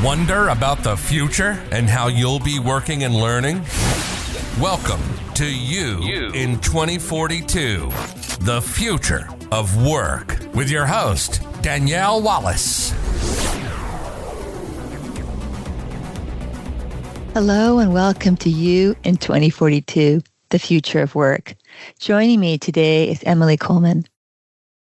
Wonder about the future and how you'll be working and learning? Welcome to You in 2042, the future of work, with your host, Danielle Wallace. Hello and welcome to You in 2042, the future of work. Joining me today is Emily Coleman.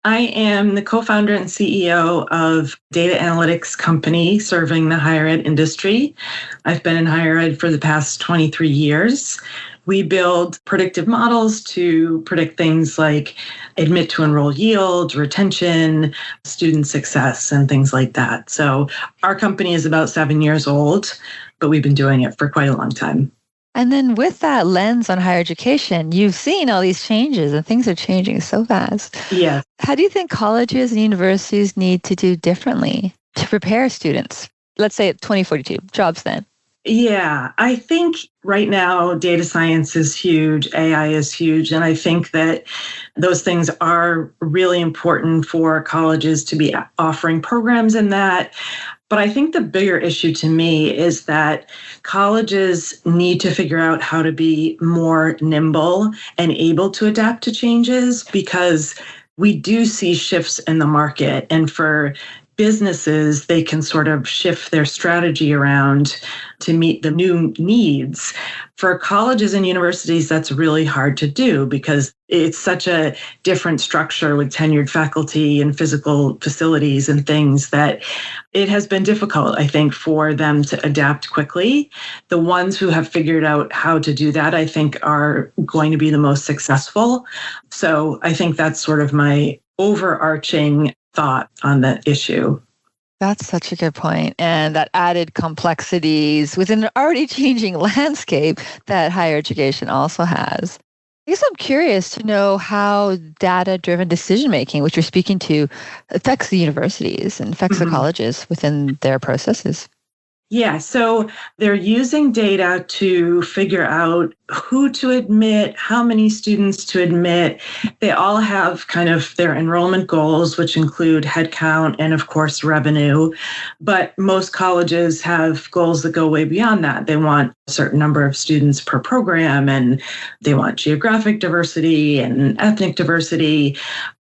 I am the co-founder and CEO of data analytics company serving the higher ed industry. I've been in higher ed for the past 23 years. We build predictive models to predict things like admit-to-enroll yield, retention, student success, and things like that. So our company is about 7 years old, but we've been doing it for quite a long time. And then with that lens on higher education, you've seen all these changes and things are changing so fast. Yes. How do you think colleges and universities need to do differently to prepare students? Let's say at 2042, jobs then. Yeah, I think right now data science is huge, AI is huge, and I think that those things are really important for colleges to be offering programs in that. But I think the bigger issue to me is that colleges need to figure out how to be more nimble and able to adapt to changes, because we do see shifts in the market. And for businesses, they can sort of shift their strategy around to meet the new needs. For colleges and universities, that's really hard to do because it's such a different structure with tenured faculty and physical facilities and things that it has been difficult, I think, for them to adapt quickly. The ones who have figured out how to do that, I think, are going to be the most successful. So I think that's sort of my overarching thought on that issue. That's such a good point. And that added complexities within an already changing landscape that higher education also has. I guess I'm curious to know how data-driven decision-making, which you're speaking to, affects the universities and affects the colleges within their processes. Yeah, so they're using data to figure out who to admit, how many students to admit. They all have kind of their enrollment goals, which include headcount and, of course, revenue. But most colleges have goals that go way beyond that. They want a certain number of students per program, and they want geographic diversity and ethnic diversity.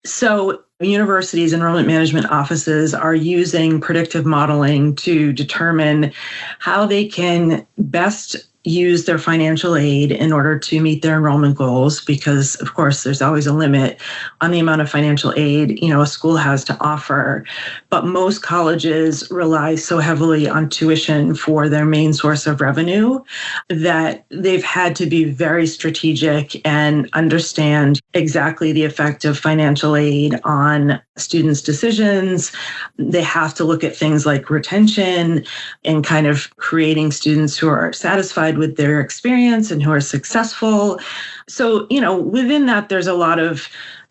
So universities' enrollment management offices are using predictive modeling to determine how they can best use their financial aid in order to meet their enrollment goals, because, of course, there's always a limit on the amount of financial aid, a school has to offer. But most colleges rely so heavily on tuition for their main source of revenue that they've had to be very strategic and understand exactly the effect of financial aid on students' decisions. They have to look at things like retention and kind of creating students who are satisfied with their experience and who are successful. So, within that, there's a lot of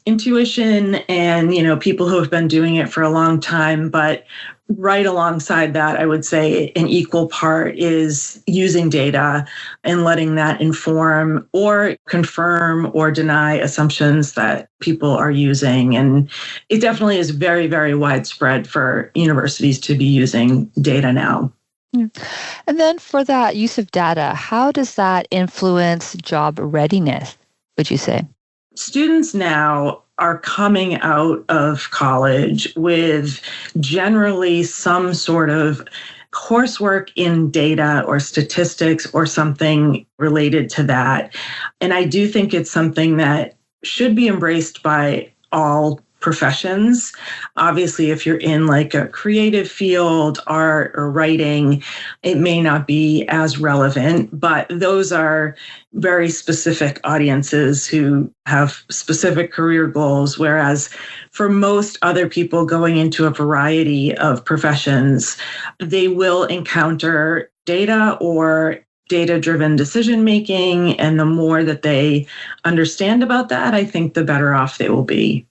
intuition and, people who have been doing it for a long time. But right alongside that, I would say an equal part is using data and letting that inform or confirm or deny assumptions that people are using. And it definitely is very, very widespread for universities to be using data now. And then for that use of data, how does that influence job readiness, would you say? Students now are coming out of college with generally some sort of coursework in data or statistics or something related to that. And I do think it's something that should be embraced by all professions. Obviously, if you're in like a creative field, art or writing, it may not be as relevant, but those are very specific audiences who have specific career goals. Whereas for most other people going into a variety of professions, they will encounter data or data-driven decision-making. And the more that they understand about that, I think the better off they will be.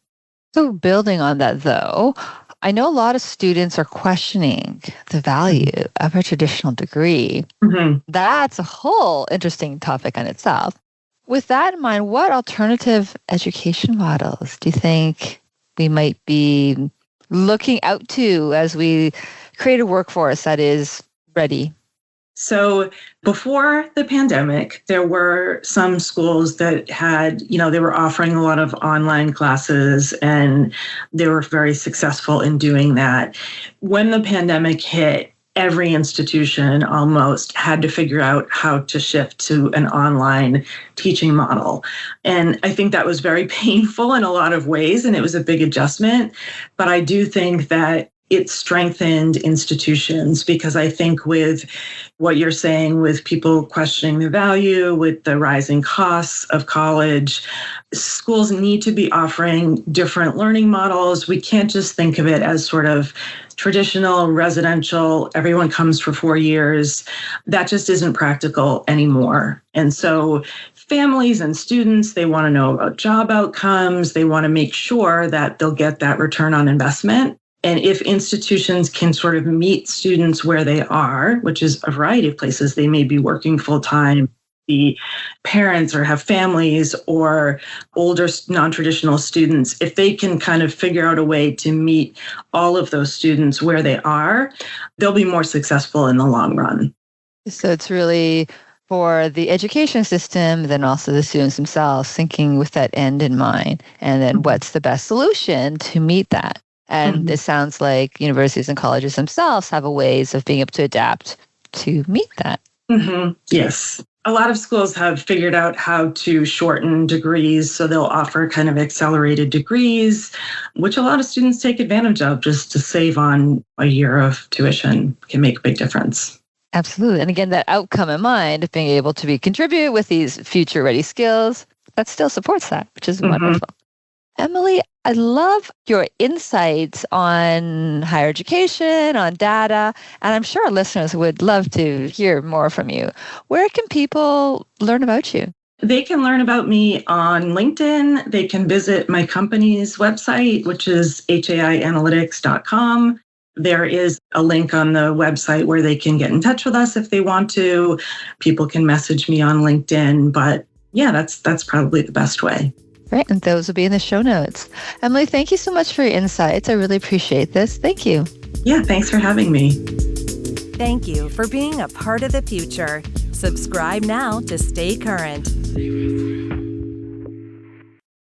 So building on that, though, I know a lot of students are questioning the value of a traditional degree. That's a whole interesting topic on itself. With that in mind, what alternative education models do you think we might be looking out to as we create a workforce that is ready? So before the pandemic, there were some schools that had, they were offering a lot of online classes and they were very successful in doing that. When the pandemic hit, every institution almost had to figure out how to shift to an online teaching model. And I think that was very painful in a lot of ways, and it was a big adjustment. But I do think that it strengthened institutions, because I think with what you're saying, with people questioning the value, with the rising costs of college, schools need to be offering different learning models. We can't just think of it as sort of traditional residential, everyone comes for 4 years. That just isn't practical anymore. And so families and students, they want to know about job outcomes. They want to make sure that they'll get that return on investment. And if institutions can sort of meet students where they are, which is a variety of places, they may be working full-time, the parents or have families or older non-traditional students, if they can kind of figure out a way to meet all of those students where they are, they'll be more successful in the long run. So it's really for the education system, then also the students themselves, thinking with that end in mind, and then what's the best solution to meet that. And it sounds like universities and colleges themselves have a ways of being able to adapt to meet that. Yes. A lot of schools have figured out how to shorten degrees, so they'll offer kind of accelerated degrees, which a lot of students take advantage of just to save on a year of tuition. Can make a big difference. Absolutely. And again, that outcome in mind of being able to contribute with these future-ready skills, that still supports that, which is wonderful. Emily, I love your insights on higher education, on data, and I'm sure our listeners would love to hear more from you. Where can people learn about you? They can learn about me on LinkedIn. They can visit my company's website, which is haianalytics.com. There is a link on the website where they can get in touch with us if they want to. People can message me on LinkedIn, but yeah, that's probably the best way. Great, and those will be in the show notes. Emily, thank you so much for your insights. I really appreciate this. Thank you. Yeah, thanks for having me. Thank you for being a part of the future. Subscribe now to stay current.